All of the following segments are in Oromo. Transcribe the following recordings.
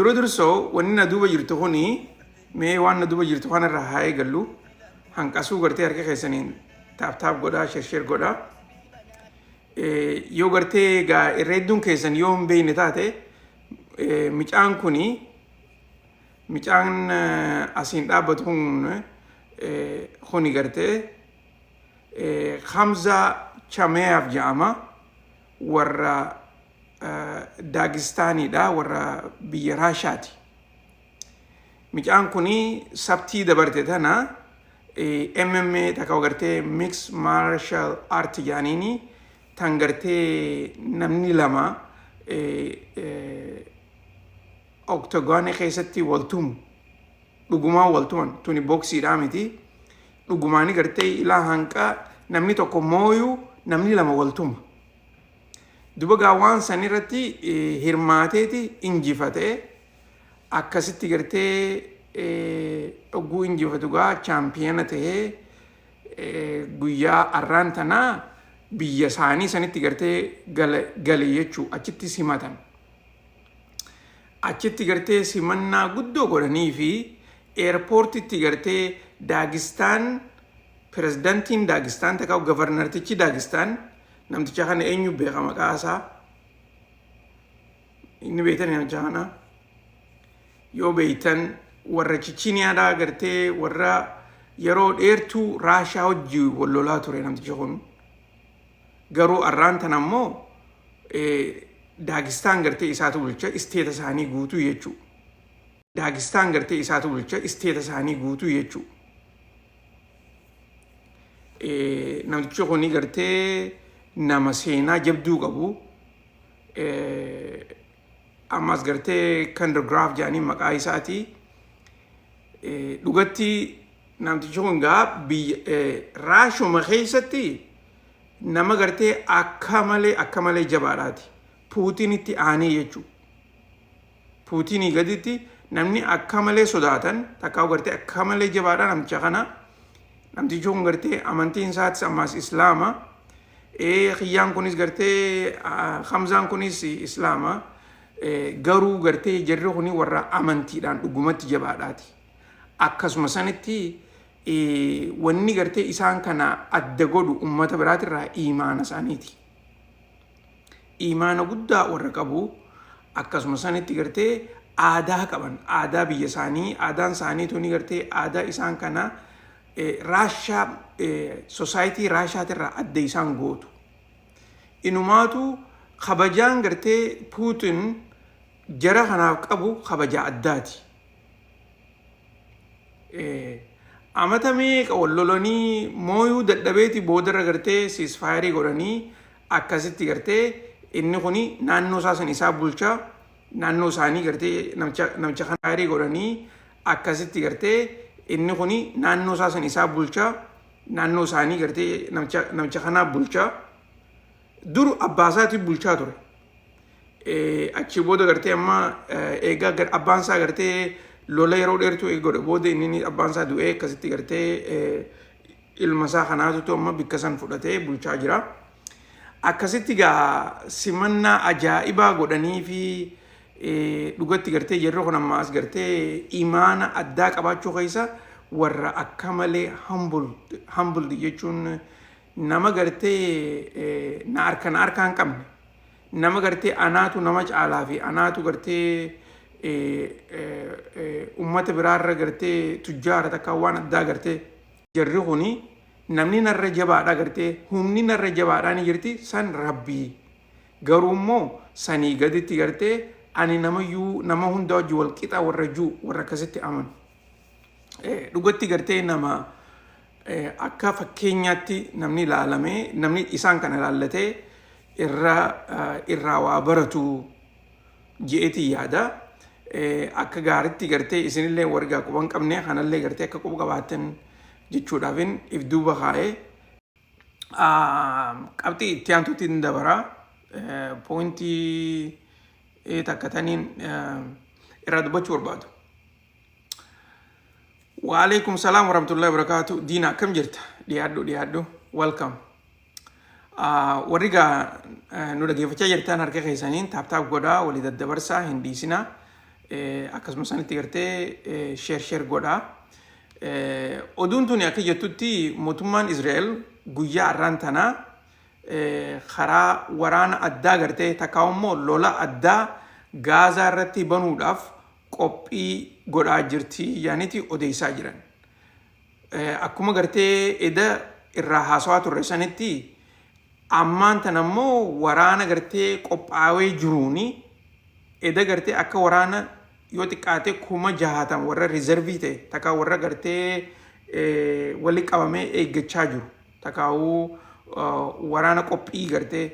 Duro durso wanni na duuba jirtu kuni mee waan na duuba jirtu kana irraa haa eegallu hanqasuu gartee harka keessaniin taap godhaa sheer godhaa. Yoo gartee gaa irreedduun keessan yoo hin beekne taate micaan kuni micaan asiin dhaabbatu kuni gartee Hamza Chameev jedhama warra Daagistaaniidha warra biyya Raashaati. Micaan kuni sabtii dabarte tana MMA takka gartee mixed martial art jedhaniini tan gartee namni lama octagon keessatti waltumu dhugumaa waltuman tuni boksiidhaa miti dhugumaani gartee ilaa hanqa namni tokko mooyu namni lama waltuma. Duba gaawwan san irratti hirmaateeti injifatee akkasitti gartee dhuguu injifatu gaa chaampiyoona ta'ee guyyaa arraan tanaa biyya isaanii sanitti gartee gale jechuu achitti simatan. Achitti gartee simannaa guddoo godhanii fi eerpoortitti gartee Daagistaan pirezidantiin Daagistaan takka gavarnartichi Daagistaan namticha kana eenyu beeka maqaa isaa inni beektan namicha kana yoo beektan warra Chichiniyaadhaa gartee warra yeroo dheertuu Raashaa hojii wal lolaa ture namticha kun garuu arraan tan ammoo Daagistaan gartee isaatu bulcha isteeta isaanii guutuu jechuu. Daagistaan gartee isaatu bulcha isteeta isaanii guutuu jechuu. Namtichi kuni gartee nama seenaa jabduu qabu. Ammas gartee Kandergraaf jedhanii maqaa isaati. Dhugatti namtichi kun gaa Raashuma keessatti nama gartee akka malee jabaadhaati. Puutinitti aanee jechuu. Puutinii gaditti namni akka malee sodaatan takkaa gartee akka malee jabaadhaa namicha kana. Namtichi kun gartee amantiin isaatis ammas Islaama. Xiyyaan kunis gartee Hamzaan kunis Islaama. Garuu gartee jarri kuni warra amantiidhaan dhugumatti jabaadhaati. Akkasuma sanitti wanni gartee isaan kana adda godhu ummata biraatirraa imaana isaaniiti. Imaana guddaa warra qabu akkasuma sanitti gartee aadaa qaban aadaa biyya isaanii aadaan isaanii tuni gartee aadaa isaan kana Raashaa society Raashaatirraa adda isaan gootu. Inumaatu kabajaan gartee Puutin jara kanaaf qabu kabajaa addaati. Amata meeqa wal lolanii mooyuu dadhabeeti boodarra gartee ceasefire godhanii akkasitti gartee inni kuni naannoo isaa bulchaa naannoo isaanii gartee namicha kana godhanii akkasitti gartee inni kuni naannoo isaa bulchaa naannoo isaanii gartee namicha kana bulchaa dur abbaasaati bulchaa ture. Achi booda gartee amma eegaa abbaan isaa gartee lola yeroo dheertuu eegodhe booda inni abbaan isaa du'ee akkasitti gartee ilma isaa kanaatu amma bikka san fudhatee bulchaa jira. Akkasitti gaa simannaa ajaa'ibaa godhanii fi dhugatti gartee jarri kun ammaas gartee imaana addaa qabaachuu keessa warra akka malee humble jechuun nama gartee na harka hin qabne nama gartee anaatu nama caalaa fi anaatu gartee ummata biraarra gartee tujjaara takka waan addaa gartee jarri kuni namni narra jabaadha gartee humni narra jabaadhaa ni jirti san rabbii garuu immoo sanii gaditti gartee ani nama hunda wajji wal qixa warra juu warra akkasitti amanu. Dhugatti gartee nama akka fakkeenyaatti namni ilaalamee namni isaan kana ilaallatee irraa waa baratu je'eeti yaada. Akka gaaritti gartee isinillee wargaa quban qabne kanallee gartee akka quba qabaatan jechuudhaafin if duuba kaa'ee qabxii itti aantuutti hin dabaraa poointii takkataniin irraa dubbachuu barbaadu. Waalaikum salaam warahmatullahi wabarakatuh. Diina akkam jirta? Dhiyaadhu. Welcome. Warri gaa nu dhaggeeffachaa jirtan harka keessaniin taap godhaa walii daddabarsaa hin dhiisinaa. akkasuma sanitti gartee sheer godhaa. Oduun tuni akka jettutti mootummaan Israa'el guyyaa har'aan tanaa karaa waraana addaa gartee takkaa immoo lola addaa Gaazaa irratti banuudhaaf qophii godhaa jirti yaaniti odeessaa jiran. Akkuma gartee eda irraa haasawaa turre sanitti ammaan tan ammoo waraana gartee qophaawee jiruuni eda gartee akka waraana yoo xiqqaate 60,000 warra riizervii ta'e takkaa warra gartee wali qabamee eeggachaa jiru takkaa'uu waraana qophii gartee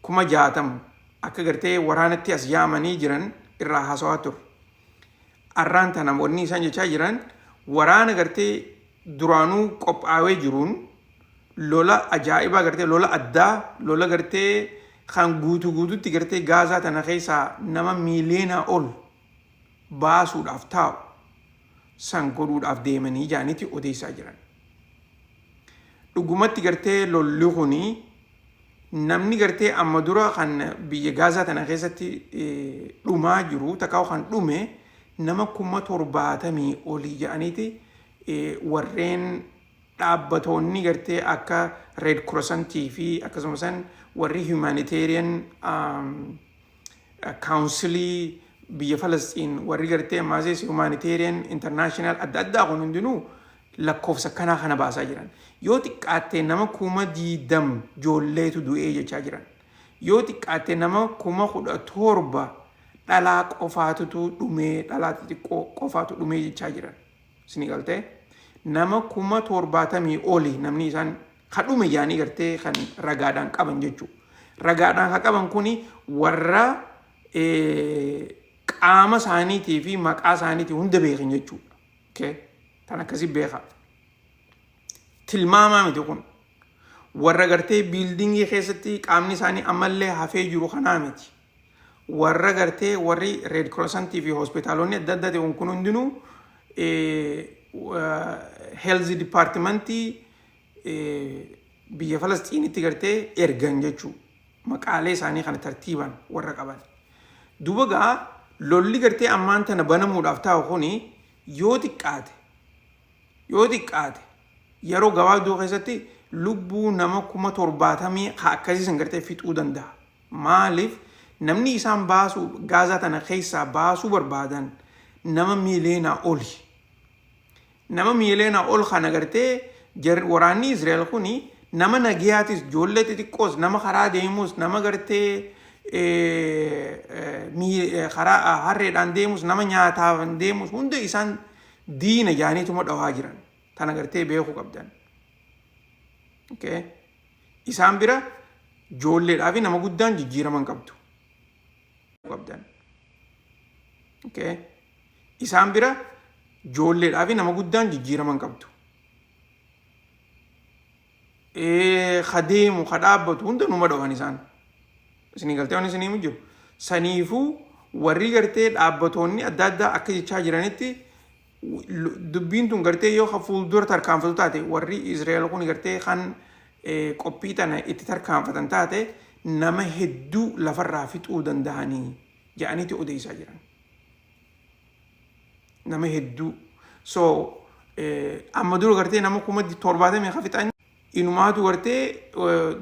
60,000 akka gartee waraanatti as yaamanii jiran irraa haasawaa ture. Arraan tana wanni isaan jechaa jiran waraana gartee duraanuu qophaawee jiruun lola ajaa'ibaa gartee lola addaa lola gartee kan guutuutti gartee Gaazaa tana keessaa nama miiliyoonaa ol baasuudhaaf taa'u san godhuudhaaf deemanii jaanitti odeessaa jiran. Dhugumatti gartee lolli kuni namni gartee amma dura kan biyya Gaazaa tana keessatti dhumaa jiru takkaa kan dhume nama 70,000 olii jedhaniiti warreen dhaabbatoonni gartee akka Red Cross fi akkasumas warri Humanitarian Council biyya Falastiin warri gartee ammaas Humanitarian International adda addaa kun hundinuu lakkoofsa kana baasaa jiran. Yoo xiqqaatte nama 20,000 ijoolleetu du'ee jechaa jiran. Yoo xiqqaatte nama 17,000 dhalaa qofaatutu dhumee dhalaa xixiqqoo qofaatu dhumee jechaa jiran. Isin galtee nama 70,000 olii namni isaan kadhume yaanii gartee kan ragaadhaan qaban jechuudha. Ragaadhaan kan qaban kuni warra qaama isaaniitii fi maqaa isaaniitii hunda beekan jechuudha. Tan akkasii beeka. Tilmaamaa miti kun. Warra gartee biildingii keessatti qaamni isaanii ammallee hafee jiru kanaa miti. Warra gartee warri Red Cross fi hospitaalonni adda addaa ta'an kun hundinuu Health Department biyya Falastiinitti gartee ergan jechuudha. Maqaalee isaanii kana tartiibaan warra qaban. Duuba gaa lolli gartee ammaan tana banamuudhaaf taa'u kuni yoo xiqqaate yeroo gabaabduu keessatti lubbuu nama 70,000 akkasiisan gartee fixuu danda'a. Maaliif namni isaan baasuu Gaazaa tana keessaa baasuu barbaadan nama miiliyoonaa oli. Nama miiliyoonaa ol kana gartee waraanni Israa'el kuni nama nagayaatis ijoollee xixiqqoos nama karaa deemus nama gartee karaa harreedhaan deemus nama nyaataan deemus hunda isaan diina jaaniituma dhawaa jiran tana gartee beekuu qabdan. Isaan bira ijoolleedhaa fi nama guddaan jijjiiraman qabdu. Isaan bira ijoolleedhaa fi nama guddaan jijjiiraman qabdu. Kadeemu kadhaabbatu hunda numa dhawan isaan. Isin galtee waan isinii jiru. Saniifuu warri gartee dhaabbatoonni adda addaa akka jechaa jiranitti dubbiin tun gartee yoo fuuldura tarkaanfatu taate warri Israa'el kun gartee kan qophii tana itti tarkaanfatan taate nama hedduu lafarraa fixuu danda'anii jedhaniiti odeessaa jiran. Nama hedduu. Amma dura gartee nama 70,000 ka fixan inumaatu gartee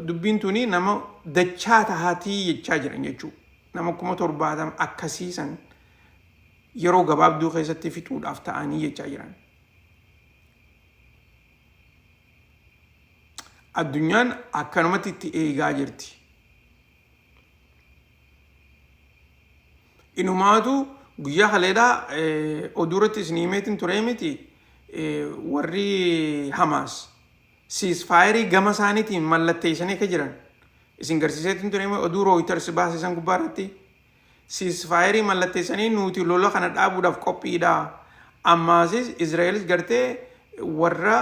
dubbiin tuni nama dachaa tahaatii jechaa jiran jechuudha. Nama 70,000 akkasiisan yeroo gabaabduu keessatti fixuudhaaf ta'anii jechaa jiran. Addunyaan akkanumatti itti eegaa jirti. Inumaatu guyyaa kaleedhaa oduurratti isiniimeetiin turee miti warri Hamaas ceasefire gama isaaniitiin mallatteessanii akka jiran. Isin garsiiseetiin turee oduu Reuters baasisan gubbaarratti ceasefire mallatteessanii nuti lola kana dhaabuudhaaf qophiidha. Ammaasis Israa'elis gartee warra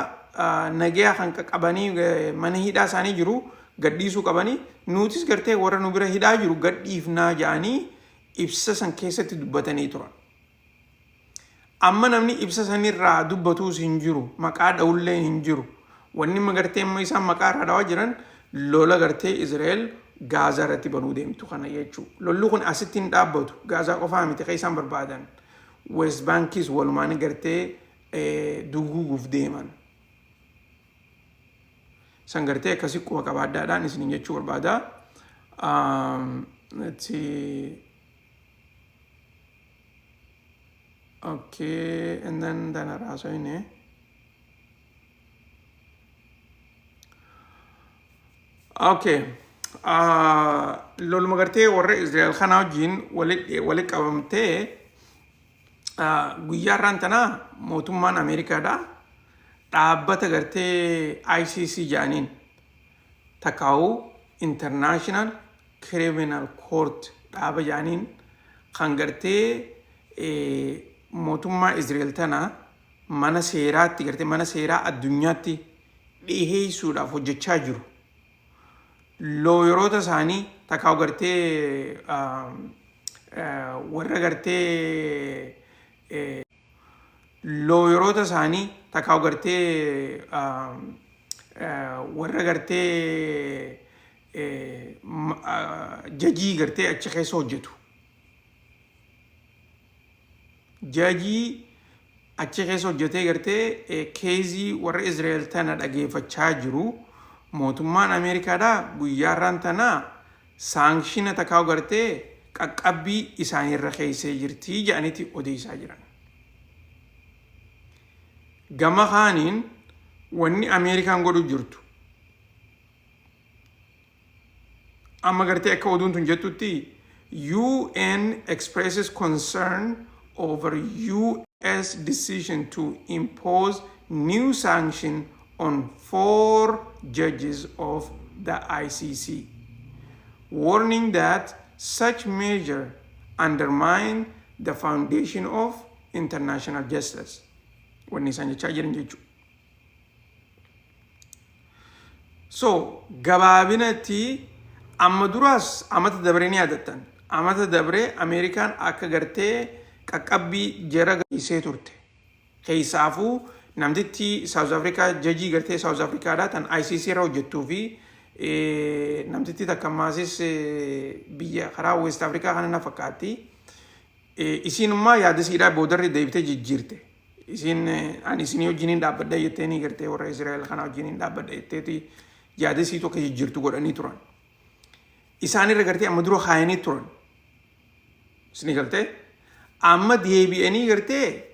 nagaya kan qabanii mana hidhaa isaanii jiru gadhiisuu qabanii nutis gartee warra nu bira hidhaa jiru gadhiifnaa jedhanii ibsa san keessatti dubbatanii turan. Amma namni ibsa sanirraa dubbatuus hin jiru, maqaa dha'ullee hin jiru. Wanni gartee amma isaan maqaa irraa dhawaa jiran lola gartee Israa'el Gaazaa irratti banuu deemtu kana jechuudha. Lolli kun asitti hin dhaabbatu. Gaazaa qofaa miti kan isaan barbaadan. West Bankis walumaan gartee duguuguuf deeman. San gartee akkasii quba qabaaddaadhaan isin jechuu barbaada. Let's see. Okay, and then raasawine. Okay. Loluma gartee warra Israel kana wajjin walitti qabamtee guyyaa irraan tanaa mootummaan Ameerikaadhaa dhaabbata gartee ICC jedhaniin takkaa'u International Criminal Court dhaaba jedhaniin kan gartee mootummaa Israel tanaa mana seeraatti gartee mana seeraa addunyaatti dhiheessuudhaaf hojjechaa jiru. Looyeroota isaanii takkaa'u gartee warra gartee looyeroota isaanii takkaa'u gartee warra gartee jajii gartee achi keessa hojjetu. Jajii achi keessa hojjetee gartee keezii warra Israel tana dhageeffachaa jiru. Mootummaan Ameerikaadhaa guyyaa irraan tanaa saankshiina takkaa'u gartee qaqqabbii isaaniirra keessee jirtii jedhaniiti odeessaa jiran. Gama kaaniin wanni Ameerikaan godhu jirtu. Amma gartee akka oduun tun jettutti UN expresses concern over US decision to impose new sanction on 4 judges of the ICC, warning that such measure undermine the foundation of international justice. When isaan jechaa jiran jechuudha. So gabaabinatti amma duraas amata dabree ni yaadattan. Amata dabree Ameerikaan akka gartee qaqqabbii jara gahisee turte. Keessaafuu namtitti South Africa jajii gartee South Africaadhaa tan ICC irra hojjettuu fi namtitti takka maasis biyya karaa West Africa kana na fakkaatti. Isinummaa yaadasiidhaa boodarri deebitee jijjiirte. Ani isinii wajjiniin dhaabbadha jetteeni gartee warra Israel kana wajjiniin dhaabbadha jetteeti yaadasii tokko jijjiirtu godhanii turan. Isaanirra gartee amma dura kaayanii turan. Isinii galtee amma deebi'anii gartee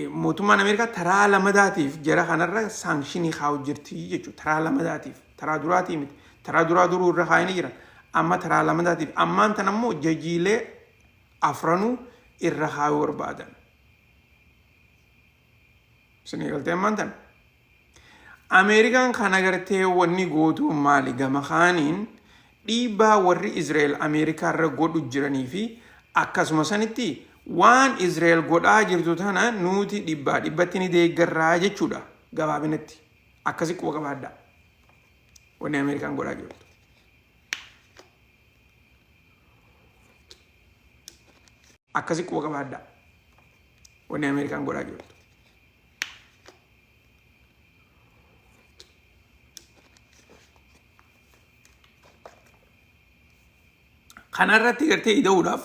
mootummaan Ameerikaa taraa lamadaatiif jara kanarra saankshinii kaa'u jirti jechuudha. Taraa lamadaatiif taraa duraatii miti. Taraa duraa duruu irra kaayanii jiran. Amma taraa lamadaatiif ammaan tan ammoo jajiilee afranuu irra kaa'uu barbaadan. Isinii galtee ammaan tan. Ameerikaan kana gartee wanni gootu maali gama kaaniin dhiibbaa warri Israel Ameerikaa irra godhu jiranii fi akkasuma sanitti waan Israel godhaa jirtu tana nuti dhibbatti ni deeggarraa jechuudha gabaabinatti. Akkasi quba qabaadha. Wanni Ameerikaan godhaa jirtu. Akkasi quba qabaadha. Wanni Ameerikaan godhaa jirtu. Kanarratti gartee ida'uudhaaf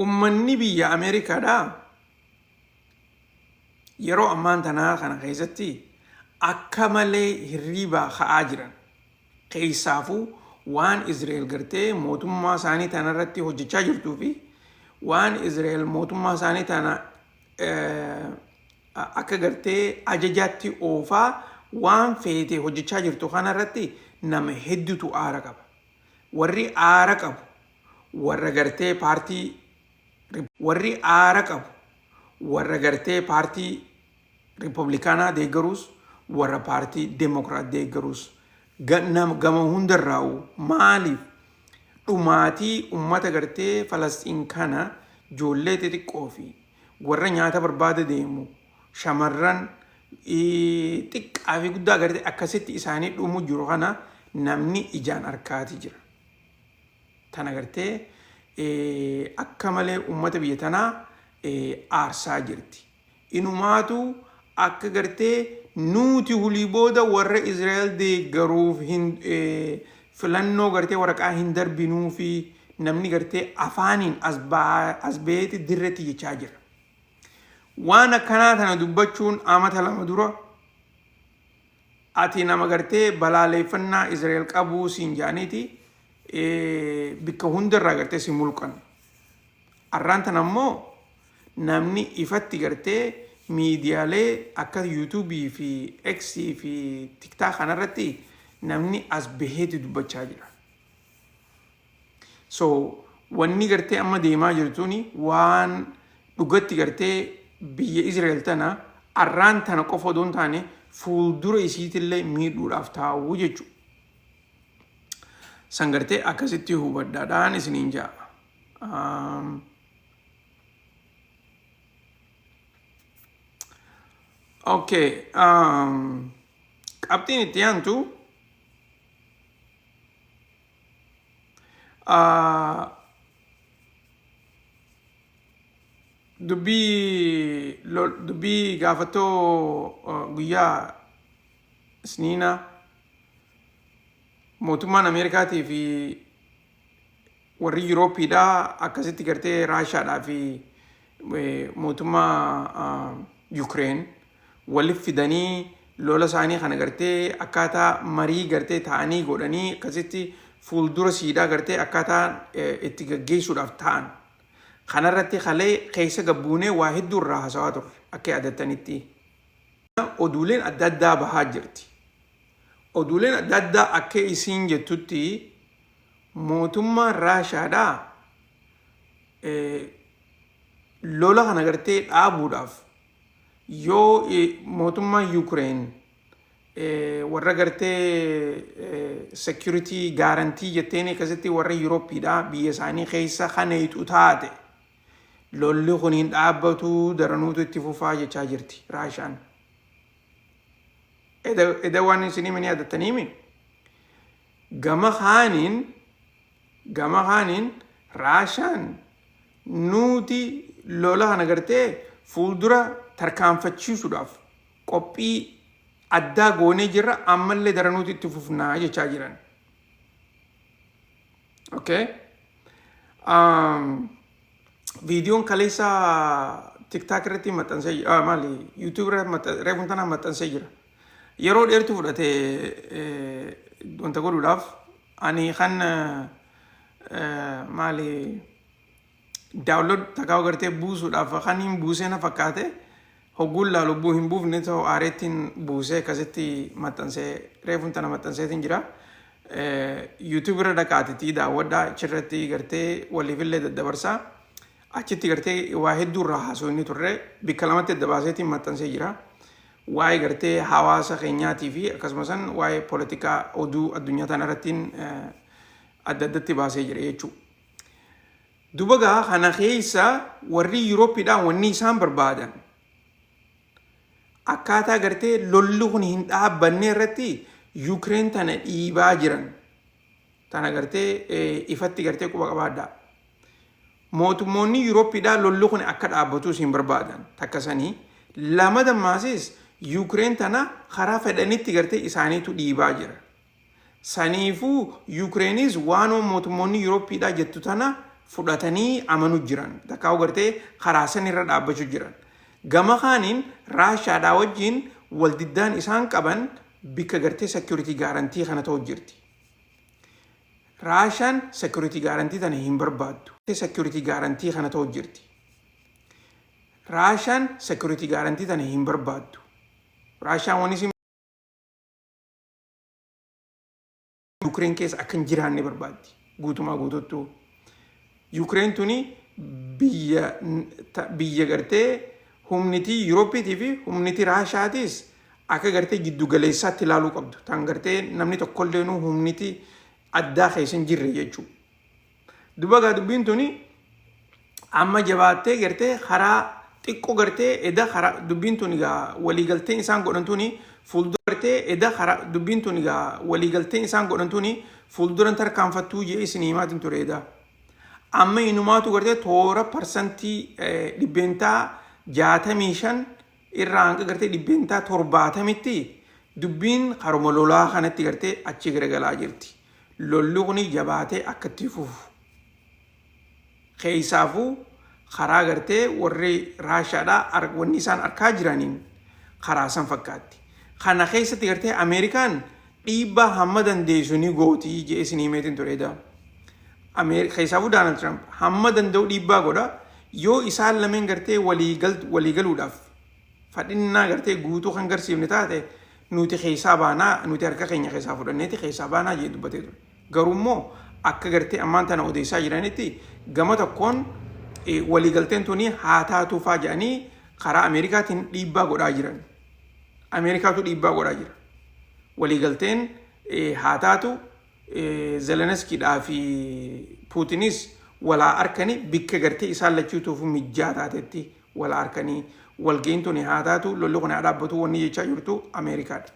ummanni biyya Ameerikaadhaa yeroo ammaan tanaa kana keessatti akka malee hirriibaa ka'aa jiran. Keessaafuu waan Israel gartee mootummaa isaanii tanarratti hojjechaa jirtuu fi waan Israel mootummaa isaanii tana akka gartee ajajaatti oofaa waan feetee hojjechaa jirtu kanarratti nama hedduutu aara qaba. Warri aara qabu warra gartee paartii Riippablikaanaa deeggaruus warra paartii Demokiraat deeggaruus gama hundarraa'u maaliif dhumaatii ummata gartee Falastiin kana ijoollee xixiqqoo fi warra nyaata barbaada deemu shamarran xiqqaa fi guddaa gartee akkasitti isaanii dhumu jiru kana namni ijaan arkaati jira. Tana gartee akka malee ummata biyya tanaa aarsaa jirti. Inumaatu akka gartee nuti hulii booda warra Israa'el deeggaruuf filannoo gartee waraqaa hin darbinuu fi namni gartee afaaniin as baheeti dirreetti jechaa jira. Waan akkanaa tana dubbachuun amata lama dura ati nama gartee balaaleeffannaa Israa'el qabuu siin jaaniiti bikka hundarraa gartee si mulqan. Arraan tana ammoo namni ifatti gartee miidiyaalee akka yuutuubii fi X'ii fi tiktaa kanarratti namni as baheeti dubbachaa jira. So wanni gartee amma deemaa jirtuuni waan dhugatti gartee biyya Israa'el tana arraan tana qofa odoon taane fuuldura isiitillee miidhuudhaaf taa'uu jechuudha. San gartee akkasitti hubadhaadhaan isiniin ja'a. Okay, qabxiin itti aantu dubbii gaafatoo guyyaa isniina mootummaan Ameerikaatii fi warri Yuurooppiidhaa akkasitti gartee Raashaadhaa fi mootummaa Yuukireen waliif fidanii lola isaanii kana gartee akkaataa marii gartee ta'anii godhanii akkasitti fuuldura siidaa gartee akkaataa itti gaggeessuudhaaf ta'an. Kanarratti kalee keessa gabbuunee waa hedduu irraa haasawaa turre akka yaadattanitti. Oduuleen adda addaa bahaa jirti. Oduuleen adda addaa akka isiin jettutti mootummaan Raashaadhaa lola kana gartee dhaabuudhaaf yoo mootummaan Yuukireen warra gartee security guarantee jetteen akkasitti warra Yuurooppiidhaa biyya isaanii keessa kaneetu taate lolli kun hin dhaabbatu daranuutu itti fufaa jechaa jirti Raashaan. Eda waan isinii manii yaadattaniimi gama kaaniin Raashaan nuti lola kana gartee fuuldura tarkaanfachiisuudhaaf qophii addaa goonee jirra ammallee daranuuti itti fufnaa jechaa jiran. Okay? Viidiyoon kaleessa TikTok irratti maxxansee maali YouTube irratti reefuun tanaan maxxansee jira. Yeroo dheertuu fudhatee wanta godhuudhaaf ani kan maali daawunlood takkaa gartee buusuudhaaf kan hin buusee na fakkaate hogguun laalubbuu hin buufne ta'u aareettiin buusee akkasitti maxxansee reefuun tana maxxanseetiin jira. YouTube irra dhaqaatitti daawwadhaa achirratti gartee waliifillee daddabarsaa. Achitti gartee waa hedduu irraa haasoo inni turre bikka lamatti adda baaseetiin maxxansee jira. Waa'ee gartee hawaasa keenyaatii fi akkasumas waa'ee poolitikaa oduu addunyaa tana irrattiin adda addatti baasee jira jechuudha. Dubagaa kana keessa warri Yuurooppiidhaan wanni isaan barbaadan akkaataa gartee lolli kun hin dhaabbanne irratti Yuukireen tana dhiibaa jiran. Tana gartee ifatti gartee quba qabaadhaa. Mootummoonni Yuurooppiidhaan lolli kun akka dhaabbatu hin barbaadan. Takkasanii lama dammaasis Yuukireen tana karaa fedhanitti gartee isaaniitu dhiibaa jira. Saniifuu Yuukireenis waan mootummoonni Yuurooppiidhaa jettu tana fudhatanii amanuu jiran. Takkaa gartee karaa sanirra dhaabbachuu jiran. Gama kaaniin Raashaadhaa wajjin waldiddaan isaan qaban bikka gartee security guarantee kana ta'u jirti. Raashaan security guarantee tana hin barbaaddu. Security guarantee kana ta'u jirti. Raashaan security guarantee tana hin barbaaddu. Raashaan waan isin Yuukireen keessa akka hin jiraanne barbaaddi. Guutumaa guututtuu. Yuukireen tuni biyya gartee humnitii Yuurooppiitii fi humnitii Raashaatis akka gartee giddu galeessaatti ilaaluu qabdu. Tan gartee namni tokkollee humnitii addaa keessa hin jirre jechuudha. Dubagaa dubbiin tuni amma jabaattee gartee karaa xiqqoo gartee eda karaa dubbiin tuni gaa waliigalteen isaan godhan tuni fuuldura gartee eda karaa dubbiin tuni gaa waliigalteen isaan godhan tuni fuulduran tarkaanfattuu jee isin himaatiin ture edaa. Amma inumaatu gartee toora parsantii dhibbeentaa 65 irraa hanga gartee dhibbeentaa 70tti dubbiin haruma lolaa kanatti gartee achi garagalaa jirti. Lolli kun jabaatee akka itti fufu. Keessaafuu karaa gartee warri Raashaadhaa wanni isaan arkaa jiraniin karaa san fakkaatti. Kana keessatti gartee Ameerikaan dhiibbaa hamma dandeessu ni gootii jedhee isin himeetiin turedha. Keessaafuu Donald Trump hamma danda'u dhiibbaa godha yoo isaan lameen gartee waliigaluudhaaf fadhinnaa gartee guutuu kan garsiifne taate nuti keessaa baanaa nuti harka keenya keessaa fudhanneeti keessaa baanaa jedhee dubbatee ture. Garuu immoo akka gartee ammaan tana odeessaa jiranitti gama tokkoon waliigalteen tuni haa taatuufaa jedhanii karaa Ameerikaatiin dhiibbaa godhaa jiran. Ameerikaatu dhiibbaa godhaa jira. Waliigalteen haa taatu Zelenskiidhaa fi Puutinis walaa arkanii bikka gartee isaan lachuutuuf mijjaa taatetti walaa arkanii walga'iin tuni haa taatu lolli kun haa dhaabbatu wanni jechaa jirtu Ameerikaadha.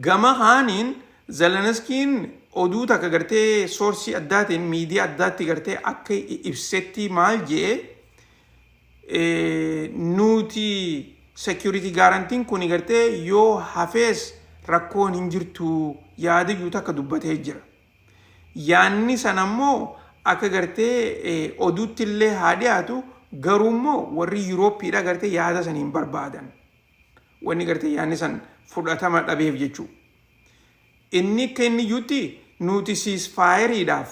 Gama haaniin Zelenskiin oduu takka gartee soorsii addaatiin miidiyaa addaatti gartee akka ibsetti maal jedhee nuti security guarantiin kun gartee yoo hafees rakkoon hin jirtu yaadiyyuu takka dubbatee jira. Yaanni san ammoo akka gartee oduutti illee haa dhiyaatu garuu immoo warri Yuurooppiidha gartee yaada san hin barbaadan. Wanni gartee yaanni san fudhatama dhabeef jechuu. Inni akka inni iyyuutti nuti ceasefire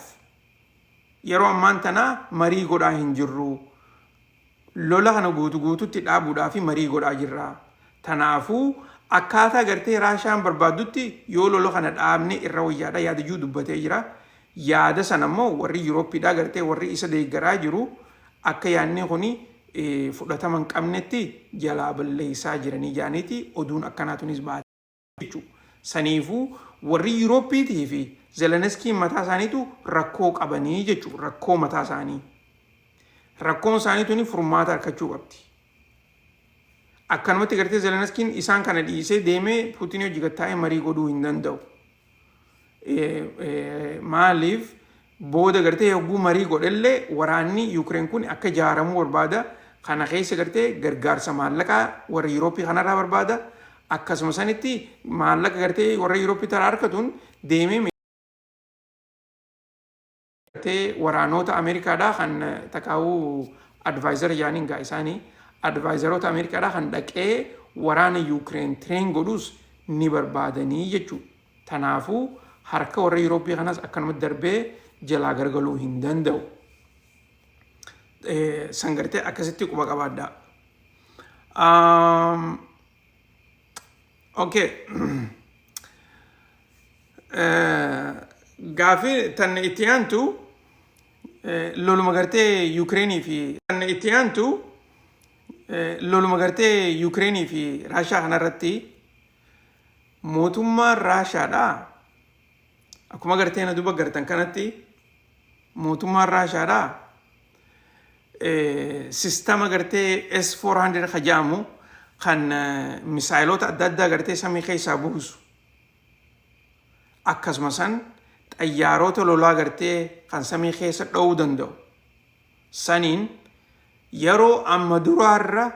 yeroo ammaan tanaa marii godhaa hin jirru. Lola kana guutuutti dhaabuudhaaf marii godhaa jirra. Tanaafuu akkaataa gartee Raashaan barbaadutti yoo lola kana dhaabne irra wayyaadha yaadayyuu dubbatee jira. Yaada san ammoo warri Yuurooppiidhaa gartee warri isa deeggaraa jiru akka yaadni kuni fudhatama hin qabnetti jalaa balleessaa jiranii jaaniiti oduun akkanaatunis baate. Saniifuu warri Yuurooppiitii fi Zelenskiin mataa isaaniitu rakkoo qabanii jechuudha. Rakkoo mataa isaanii. Rakkoon isaanii tuni furmaata argachuu qabdi. Akkanumatti gartee Zelenskiin isaan kana dhiisee deemee Puutiin hojii gattaa'ee marii godhuu hin danda'u. Maaliif booda gartee yogguu marii godhellee waraanni Yuukireen kun akka ijaaramuu barbaada. Kana keessa gartee gargaarsa maallaqaa warra Yuurooppii kanarraa barbaada. Akkasuma sanitti maallaqa gartee warra Yuurooppii taraa harkatuun deemee waraanota Ameerikaadhaa kan takaa'uu advaayizar yaaniin gaa isaanii advaayizaroota Ameerikaadhaa kan dhaqee waraana Yuukireen tireen godhus ni barbaadanii jechuudha. Tanaafuu harka warra Yuurooppii kanas akkanumatti darbee jalaa gargaluu hin danda'u. San gartee akkasitti quba qabaadhaa. Okay. Gaafii tan itti aantu loluma gartee Yuukireenii fi tan itti aantu loluma gartee Yuukireenii fi Raashaa kanarratti mootummaan Raashaadhaa akkuma gartee na duba gartan kanatti mootummaan Raashaadhaa sistama gartee S400 kajaamu kan misaayilota adda addaa gartee samii keessaa buusu. Akkasuma san xayyaarota lolaa gartee kan samii keessa dha'uu danda'u. Saniin yeroo amma duraarra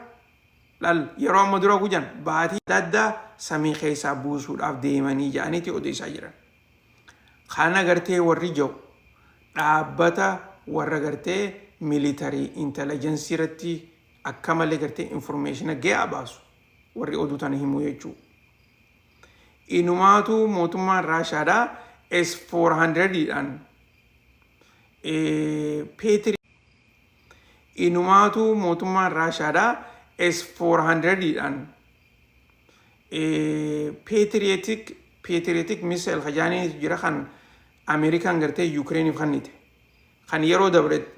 yeroo amma dura gujan baatii adda addaa samii keessaa buusuudhaaf deemanii jedhaniiti odeessaa jiran. Kana gartee warri jiru dhaabbata warra gartee militarii intelligensii irratti akka malee gartee informaationa ga'aa baasu warri oduu tana himuu jechuudha. Inumaatu mootummaan Raashaadhaa S400dhaan inumaatu mootummaan Raashaadhaa S400dhaan Patriotic missile kajaanii jira kan Ameerikaan gartee Yuukireeniif kennite. Kan yeroo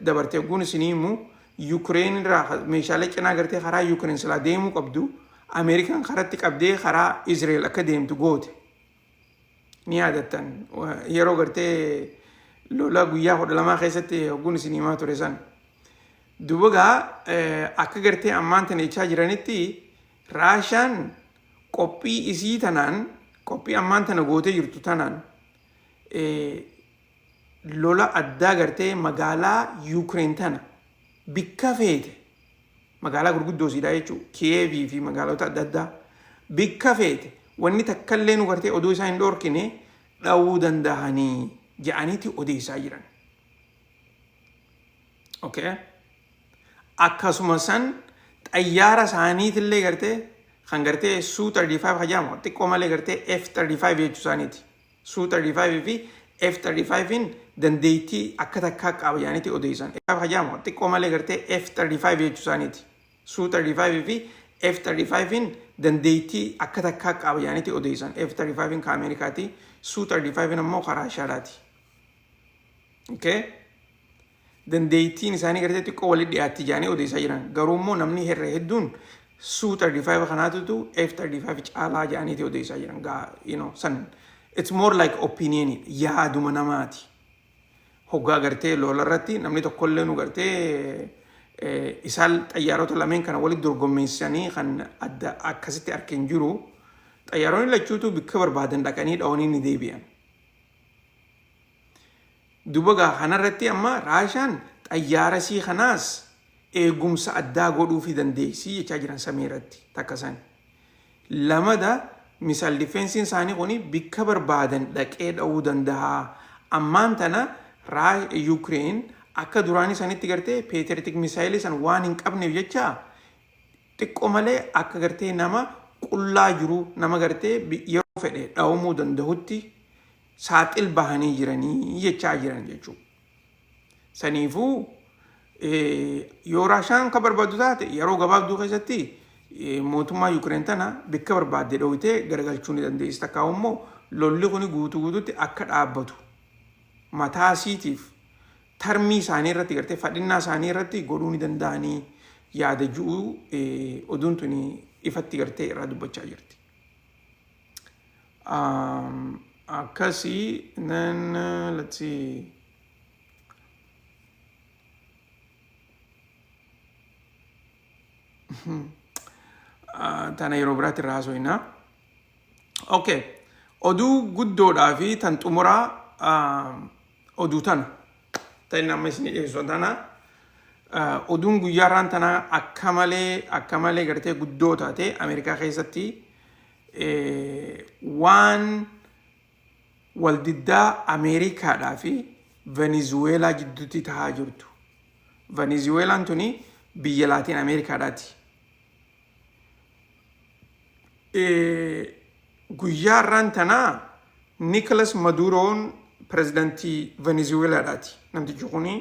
dabarte guun isinii immoo Yuukireen irraa meeshaalee cinaa gartee karaa Yuukireen silaa deemuu qabdu Ameerikaan karatti qabdee karaa Israa'el akka deemtu goote. Ni yaadattan yeroo gartee lola guyyaa 12 keessatti guun isinii himaa ture san. Duuba akka gartee ammaan tana jechaa jiranitti Raashaan qophii isii tanaan qophii ammaan tana gootee jirtu tanaan lola addaa gartee magaalaa Yuukireen tana bikka feete magaalaa gurguddoo siidhaa jechuudha. Kiyeevii fi magaalota adda addaa bikka feete wanni takka illee nu gartee oduu isaa hin dhoorkine dha'uu danda'anii jedhaniiti odeessaa jiran. Okay? Akkasuma san xayyaara isaaniitillee gartee kan gartee Su-35 hajaamu xiqqoo malee gartee F-35 jechuu isaaniiti. Su-35 fi F-35 dandeettii akka takkaa qaba jedhaniiti odeessan. Hajaamu xiqqoo malee gartee F-35 jechuu isaaniiti. Su-35 fi F-35 dandeettii akka takkaa qaba jedhaniiti odeessan. F-35 kan Ameerikaati. Su-35 ammoo karaa Raashiyaadhaati. Okay? Dandeettiin isaanii gartee xiqqoo walitti dhiyaatti jedhanii odeessaa jiran. Garuu immoo namni herra hedduun Su-35 kanaatutu F-35 caalaa jedhaniiti odeessaa jiran. San it's more like opinion yaaduma namaati. Hoggaa gartee lola irratti namni tokkollee nu gartee isaan xayyaarota lameen kana walitti dorgommeessanii kan adda akkasitti argin jiru. Xayyaaronni lachuutu bakka barbaadan dhaqanii dhawanii ni deebi'an. Dubagaa kanarratti amma Raashiyaan xayyaara sii kanaas eegumsa addaa godhuu fi dandeessii jechaa jiran samii irratti takka san. Lamada misaal difeensiin isaanii kuni bakka barbaadan dhaqee dha'uu danda'a. Ammaan tana Ukraine akka duraanii sanitti gartee Patriotic misaayilii san waan hin qabneef jecha xiqqoo malee akka gartee nama qullaa jiru nama gartee yeroo fedhe dha'amuu danda'utti saaxil bahanii jiranii jechaa jiran jechuudha. Saniifuu yoo Raashiyaan ka barbaadu taate yeroo gabaabduu keessatti mootummaa Ukraine tana bakka barbaadde dhawitee garagalchuu ni dandeessi. Takkaa immoo lolli kun guutuutti akka dhaabbatu mataa isiitiif tarmii isaanii irratti gartee fadhinnaa isaanii irratti godhuu ni danda'anii yaada ji'uu oduun tun ifatti gartee irraa dubbachaa jirti. Akkasii nan let's see. Tana yeroo biraatti irraa haasofna. Okay. Oduu guddoodhaa fi tan xumuraa oduu tana. Ta'in amma isin dhiyeessu tana. Oduun guyyaarraan tana akka malee gartee guddoo taate Ameerikaa keessatti waan waldiddaa Ameerikaadhaa fi Venezuelaa jidduutti tahaa jirtu. Venezuelaan tuni biyya Laatiin Ameerikaadhaati. Guyyaarraan tana Nicolas Maduroon pirezidantii Venezuelaadhaati. Namtichi kuni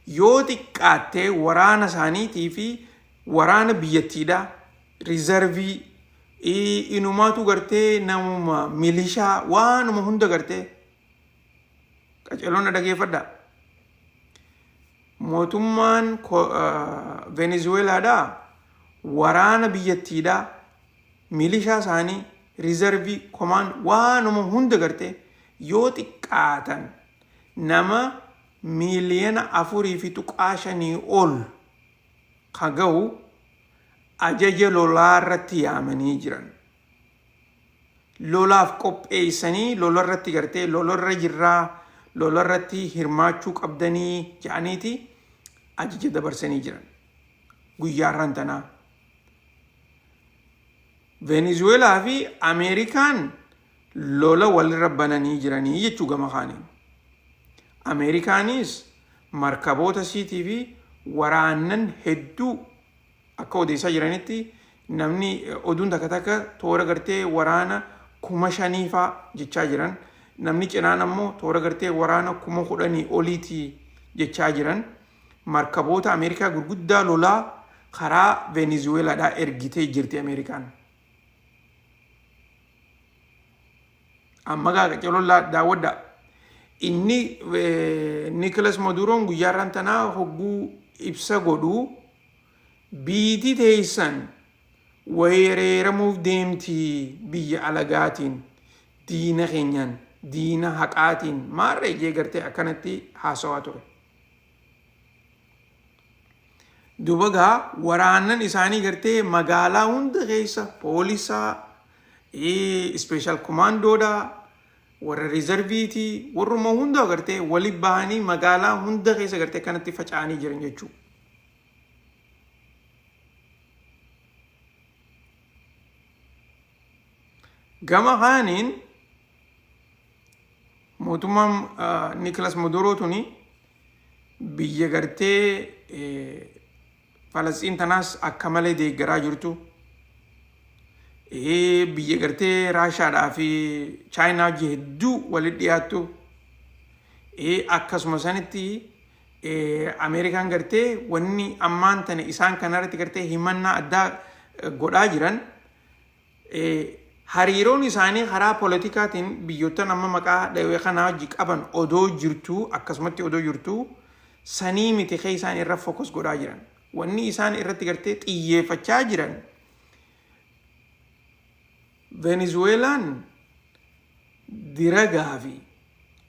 yoo xiqqaattee waraana isaaniitii fi waraana biyyattiidha riizarvii inumaatu gartee namuma milishaa waanuma hunda gartee qaceeloon dhageeffadha. Mootummaan Venezuelaadha waraana biyyattiidha milishaa isaanii riizarvii komaan waanuma hunda gartee yoo xiqqaatan nama miiliyoona 4.5 ol kan ga'u ajaja lolaa irratti yaamanii jiran. Lolaaf qopheessanii lola irratti gartee lolarra jirraa lola irratti hirmaachuu qabdanii jedhaniiti ajaja dabarsanii jiran. Guyyaarraan tanaa. Venezuelaa fi Ameerikaan lola walirra bananii jiranii jechuu gama kaaniin. Ameerikaanis markaboota siitii fi waraannan hedduu akka odeessaa jiranitti namni oduun takka toora gartee waraana 5,000 jechaa jiran. Namni cinaan ammoo toora gartee waraana 10,000 oliiti jechaa jiran. Markaboota Ameerikaa gurguddaa lolaa karaa Venezuelaadhaa ergitee jirti Ameerikaan. Amma gaaqacee lolaa daawwadha. Inni Nicolas Maduroon guyyaarraan tanaa hogguu ibsa godhuu biitii teessan weeraramuuf deemtii biyya alagaatiin diina keenyaan diina haqaatiin maarree jee gartee akkanatti haasawaa ture. Dubagaa waraannan isaanii gartee magaalaa hunda keessa poolisaa special commandoodhaa warra riizarviitii warruma hunda gartee walitti bahanii magaalaa hunda keessa gartee kanatti faca'anii jiran jechuudha. gama kaaniin mootummaan Nicolas Maduro tuni biyya gartee Falastiin tanaas akka malee deeggaraa jirtu. Biyya gartee Raashaadhaa fi Chaayinaa wajji hedduu walitti dhiyaattu. Akkasuma sanitti Ameerikaan gartee wanni ammaan tana isaan kanarratti gartee himannaa addaa godhaa jiran hariiroon isaanii karaa politikaatiin biyyoottan amma maqaa dhawee kanaa wajji qaban odoo jirtu akkasumatti odoo jirtu sanii miti kee isaan irra fokus godhaa jiran. Wanni isaan irratti gartee xiyyeeffachaa jiran Venezuelaan diragaa fi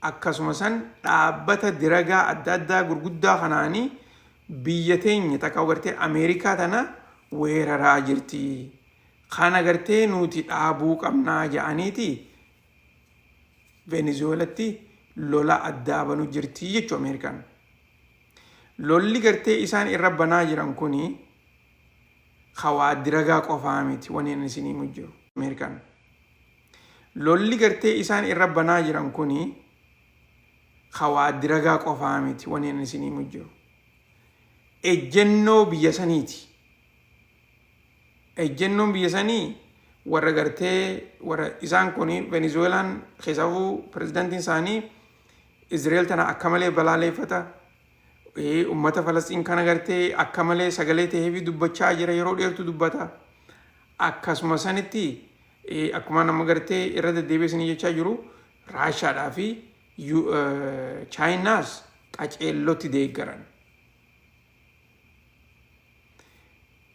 akkasuma san dhaabbata diragaa adda addaa gurguddaa kanaanii biyya teenya takka gartee Ameerikaa tana weeraraa jirti. Kana gartee nuti dhaabuu qabnaa jedhaniiti Venezuelatti lola addaa banuu jirti jechuu Ameerikaan. Lolli gartee isaan irra banaa jiran kuni hawaa diragaa qofaa miti waniin isinii mujjiru Ameerikaan. Lolli gartee isaan irra banaa jiran kuni hawaa diragaa qofaa miti waniin isinii mujjiru. Ejjennoo biyya saniiti. Ejjennoon biyya sanii warra gartee warra isaan kuni Venezuelaan keessafuu pirezidaantiin isaanii Israa'el tana akka malee balaaleeffata. Ummata Falastiin kana gartee akka malee sagalee ta'ee fi dubbachaa jira yeroo dheertu dubbata. Akkasuma sanitti akkuma nama gartee irra deddeebiisanii jechaa jiru Raashaadhaa fi Chaayinaas qaceellotti deeggaran.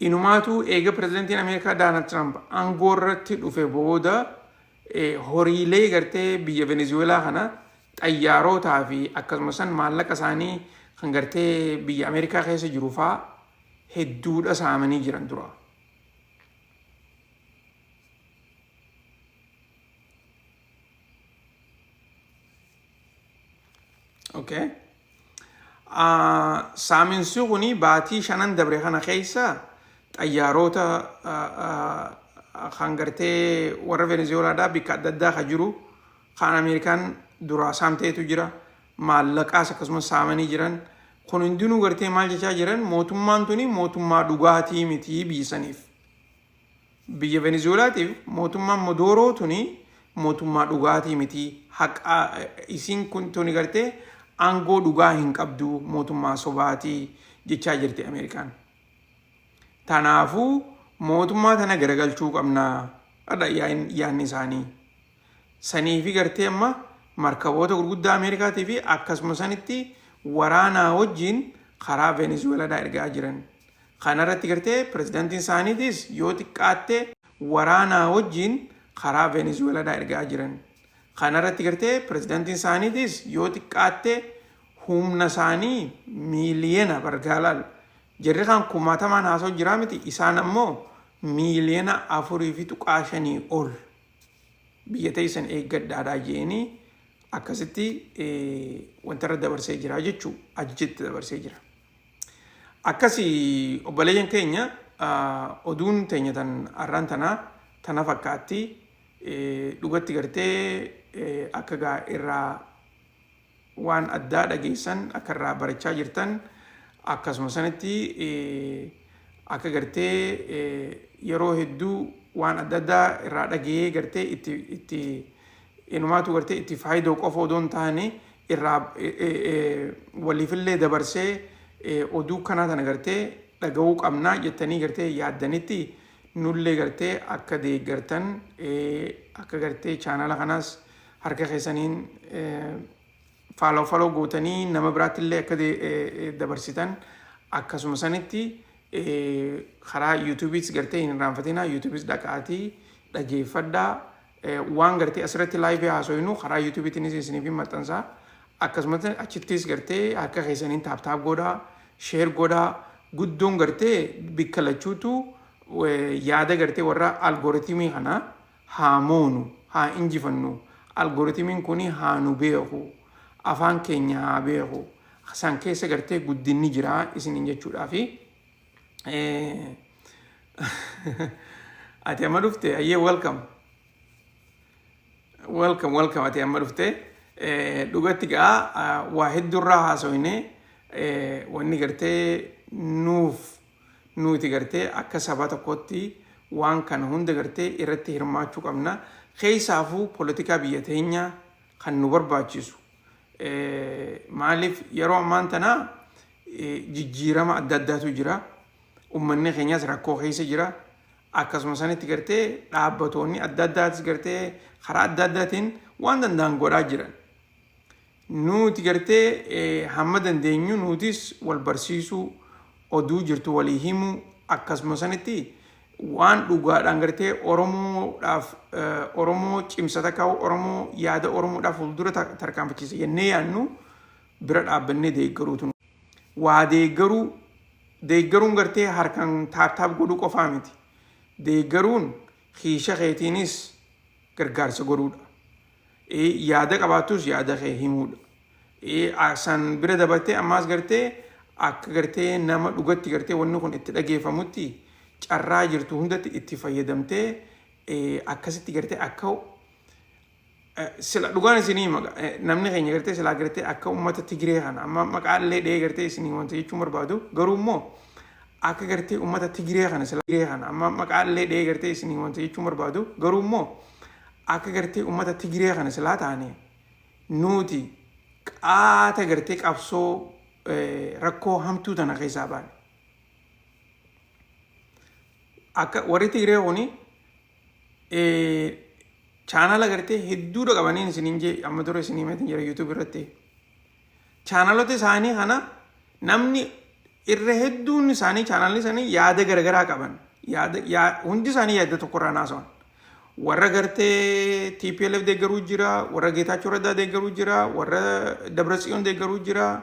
Inumaatu eega pirezidaantiin Ameerikaa Doonaald Tiraamp aangoo irratti dhufe booda horiilee gartee biyya Venezuelaa kana xayyaarotaa fi akkasuma san maallaqa isaanii kan gartee biyya Ameerikaa keessa jiru fa'aa hedduudha saamanii jiran dura. Okay. Saaminsi kuni baatii 5 dabre kana keessa xayyaarota kan gartee warra Venezuelaadhaa bikka adda addaa kan jiru kan Ameerikaan dura saamteetu jira. Maallaqaas akkasumas saamanii jiran. Kun hundinuu gartee maal jechaa jiran mootummaan tuni mootummaa dhugaatii miti biyya saniif. Biyya Venezuelaatiif mootummaan Maduro tuni mootummaa dhugaatii miti. Haqa isin kun tuni gartee aangoo dhugaa hin qabdu mootummaa sobaatii jechaa jirti Ameerikaan. Tanaafuu mootummaa tana garagalchuu qabnaa yaadni isaanii. Sanii fi gartee amma markaboota gurguddaa Ameerikaatii fi akkasuma sanitti waraanaa wajjin karaa Venezuelaadhaa ergaa jiran. Kanarratti gartee pirezidaantiin isaaniitis yoo xiqqaatte waraanaa wajjin karaa Venezuelaadhaa ergaa jiran. Kanarratti gartee pirezidaantiin isaaniitis yoo xiqqaatte humna isaanii miiliyoona bargaalaal. Jarri kan kumaatamaan haasoo jiraa miti isaan ammoo miiliyoona 4.5 ol biyya teessan eeggadhaadhaa jeeni akkasitti wanta irra dabarsee jira jechuu ajjetti dabarsee jira. Akkasii obboleeyyan keenya oduun teenya tan arraan tana fakkaatti dhugatti gartee akka gaa irraa waan addaa dhageessan akka irraa barachaa jirtan akkasuma sanitti akka gartee yeroo hedduu waan adda addaa irraa dhagee gartee itti inumaatu gartee itti faayidoo qofa odoon taane irraa waliifillee dabarsee oduu kanaa tana gartee dhaga'uu qabnaa jettanii gartee yaaddanitti nullee gartee akka deeggartan akka gartee chaanala kanaas harka keessaniin faloo gootanii nama biraattillee akka dabarsitan akkasuma sanitti karaa YouTube's gartee hin irraanfatinaa YouTube's dhaqaatii dhageeffadhaa waan gartee asirratti live haasoynu karaa YouTube'tiinis isiniif maxxansaa akkasumas achittis gartee harka keessaniin taap godhaa share godhaa guddoon gartee bikka lachuutu yaada gartee warra algoritmii kana haa moonu haa injifannu algoritmiin kuni haa nu beeku afaan keenya haa beeku san keessa gartee guddinni jira isiniin jechuudhaafi ati amma dhufte ayyee welcome. welcome ati amma dhufte. Dhugatti gaa waa heddurraa haasofne wanni gartee nuti gartee akka saba tokkotti waan kana hunda gartee irratti hirmaachuu qabna. Keessaafuu poolitikaa biyya teenya kan nu barbaachisu. Maaliif yeroo ammaan tanaa jijjiirama adda addaatu jira. Uummanni keenyas rakkoo keessa jira. Akkasuma sanitti gartee dhaabbatoonni adda addaatis gartee karaa adda addaatiin waan danda'an godhaa jiran. Nuti gartee hamma dandeenyu nutis wal barsiisuu oduu jirtu walii himu akkasuma sanitti waan dhugaadhaan gartee Oromoodhaaf Oromoo cimsata kaa'u Oromoo yaada Oromoodhaaf fuuldura tarkaanfachiisa jennee yaadnu bira dhaabbannee deeggaruutu. Waa deeggaruun gartee harkaan taaptaap godhuu qofaa miti. Deeggaruun hiisha keetiinis gargaarsa godhuudha. Yaada qabaatus yaada kee himuudha. San bira dabartee ammaas gartee akka gartee nama dhugatti gartee wanni kun itti dhageeffamutti carraa jirtu hundatti itti fayyadamtee akkasitti gartee akka sila dhugaan isinii namni keenya gartee silaa gartee akka uummata Tigree kana amma maqaallee dhee gartee isinii wanta jechuun barbaadu garuu immoo akka gartee uummata Tigree kana silaa kana amma maqaallee dhee gartee isinii wanta jechuun barbaadu garuu immoo akka gartee uummata Tigree kana silaa taane nuti qaata gartee qabsoo rakkoo hamtuu tana keessaa baane. Akka warri Tigree kuni chaanala gartee hedduudha qabaniin isiniin jee amma dura isinii himeetiin jira YouTube irratti. Chaanalota isaanii kana namni irra hedduun isaanii chaanalli isaanii yaada garagaraa qaban. Hundi isaanii yaada tokkorraa naasawan. Warra gartee TPLF deeggaruu jira, warra Geetaachoo Raddaa deeggaruu jira, warra Dabratsiyoon deeggaruu jira,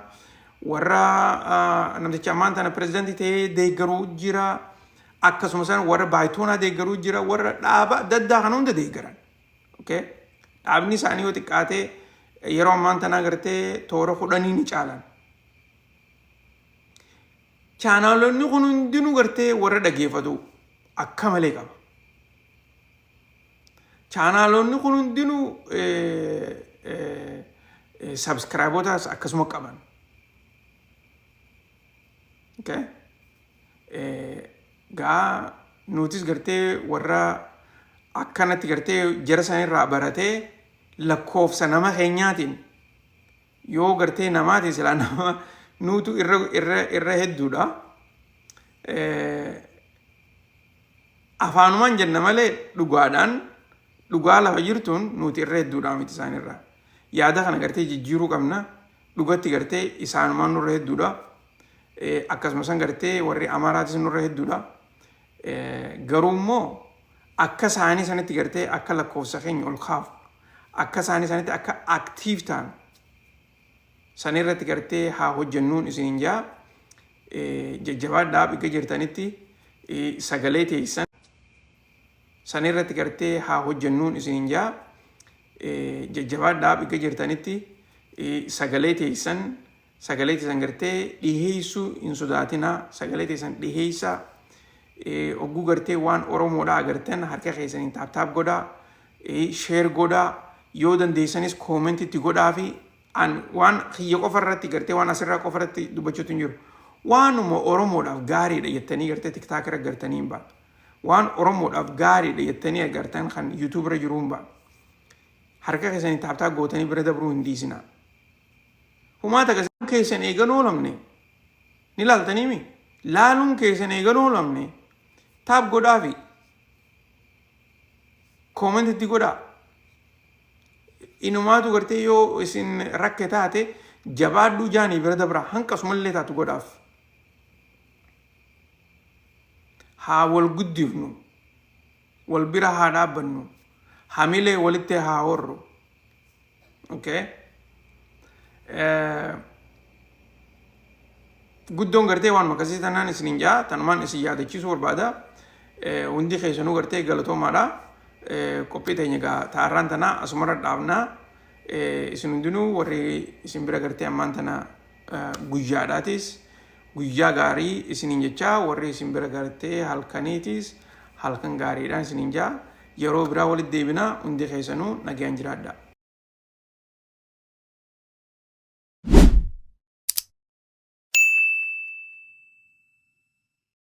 warra namticha ammaan tana pirezidaantii ta'ee deeggaruu jira. Akkasumas warra Baayitoonaa deeggaruu jira, warra dhaaba adda addaa kana hunda deeggaran. Dhaabni isaanii yoo xiqqaatee yeroo ammaan tanaa gartee toora 10 ni caalan. Chaanaalonni kun hundinuu gartee warra dhageeffatu akka malee qaba. Chaanaalonni kun hundinuu sabskraayibotaas akkasuma qaban. Gaa nutis gartee warra akkanatti gartee jara sanirraa baratee lakkoofsa nama keenyaatiin yoo gartee namaatiin silaa nama nuutu irra hedduudha. Afaanumaan jenna malee dhugaadhaan dhugaa lafa jirtuun nuti irra hedduudha miti isaanirraa. Yaada kana gartee jijjiiruu qabna. Dhugatti gartee isaanumaan nurra hedduudha. Akkasumas gartee warri Amaaraatis nurra hedduudha. Garuu immoo akka isaanii sanitti gartee akka lakkoofsa keenya ol kaafu akka isaanii sanitti akka aktiif ta'an sanirratti gartee haa hojjennuun isiniin jaa jajjabaadhaa bikka jirtanitti sagalee teessan sanirratti gartee haa hojjennuun isiniin jaa jajjabaadhaa bikka jirtanitti sagalee teessan gartee dhiheessuu hin sodaatinaa sagalee teessan dhiheessaa ogguu gartee waan Oromoodhaa agartan harka keessaniin taaptaap godhaa sheer godhaa yoo dandeessanis koomentitti godhaa fi waan kiyya qofa irratti gartee waan asirraa qofa irratti dubbachuutu hin jiru. Waanuma Oromoodhaaf gaariidha jettanii gartee tiktaak irra agartanii hin ba'a. Waan Oromoodhaaf gaariidha jettanii agartan kan YouTube irra jiru hin ba'a. Harka keessaniin taaptaap gootanii bira dabruu hin dhiisinaa. Humaata keessan eegan oolamne ni laaltaniimi. Laaluun keessan eegan oolamne taap godhaa fi koomentitti godhaa. Inumaatu gartee yoo isin rakke taate jabaadhuu jaanii bira dabraa hanqasumallee taatu godhaaf. Haa wal guddifnu, wal bira haa dhaabbannu, hamilee walitti haa horru. Guddoon gartee waan makasii tanaan isinin jaa tanumaan isin yaadachiisuu barbaada. Hundi keessanuu gartee galatoomaadha. Qophii teenya taarraan tanaa asumarra dhaabnaa. Isin hundinuu warri isin bira gartee ammaan tana guyyaadhaatis guyyaa gaarii isinin jechaa warri isin bira gartee halkaniitis halkan gaariidhaan isinin jaa yeroo biraa walitti deebinaa hundi keessanuu nagaan jiraadha.